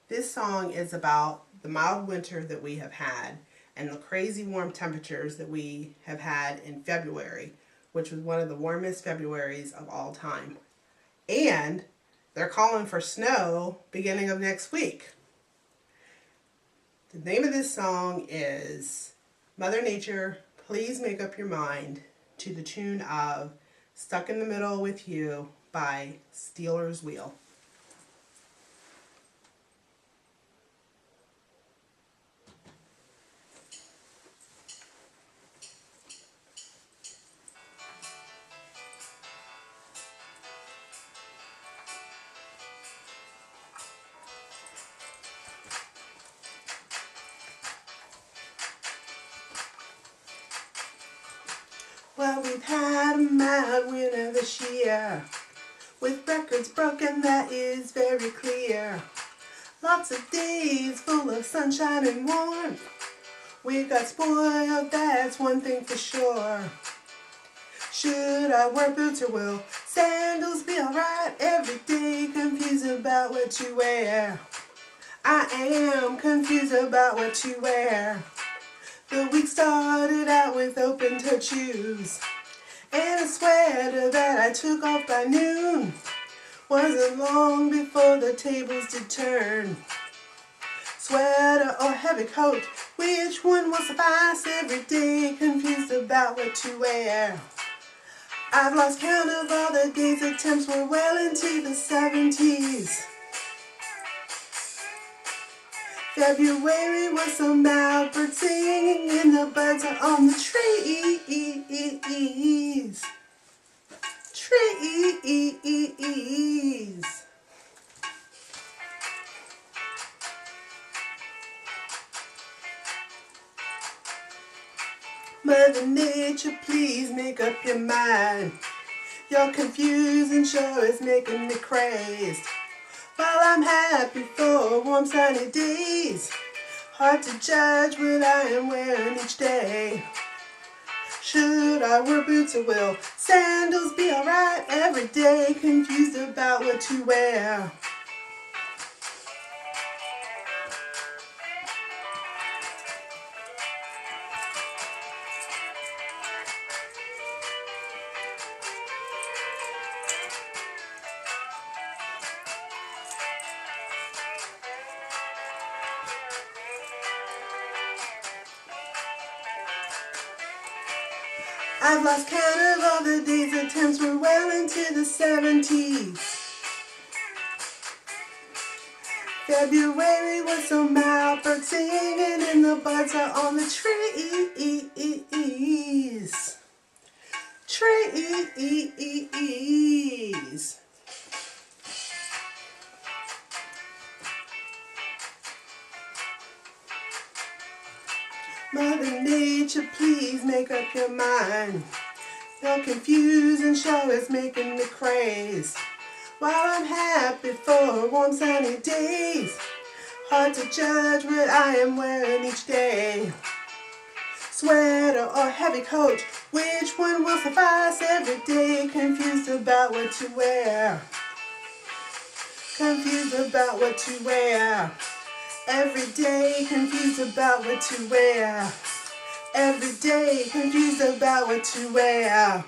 This song is about the mild winter that we have had and the crazy warm temperatures that we have had in February, which was one of the warmest Februaries of all time. And they're calling for snow beginning of next week. The name of this song is Mother Nature, Please Make Up Your Mind, to the tune of Stuck in the Middle with You by Stealers Wheel. Well, we've had a mad winter this year, with records broken, that is very clear. Lots of days full of sunshine and warmth. We got spoiled, that's one thing for sure. Should I wear boots or will sandals be alright? Every day confused about what to wear. I am confused about what to wear. The week started out with open-toed shoes and a sweater that I took off by noon. Wasn't long before the tables did turn. Sweater or heavy coat, which one will suffice? Every day confused about what to wear. I've lost count of all the days the temps were well into the 70s. February was so mild, birds singing and the buds are on the trees. Trees. Mother Nature, please make up your mind. You're confused and sure is making me crazed. While I'm happy for warm sunny days, hard to judge what I am wearing each day. Should I wear boots or will sandals be alright? Every day confused about what to wear. I've lost count of all the days the temps were well into the 70s. February was so mild, birds singing and the buds are on the trees. Trees. Mother Nature, please make up your mind. You're confused and sure is making me crazed. While I'm happy for warm sunny days, hard to judge what I am wearing each day. Sweater or heavy coat, which one will suffice? Every day confused about what to wear. Confused about what to wear. Every day confused about what to wear. Every day confused about what to wear.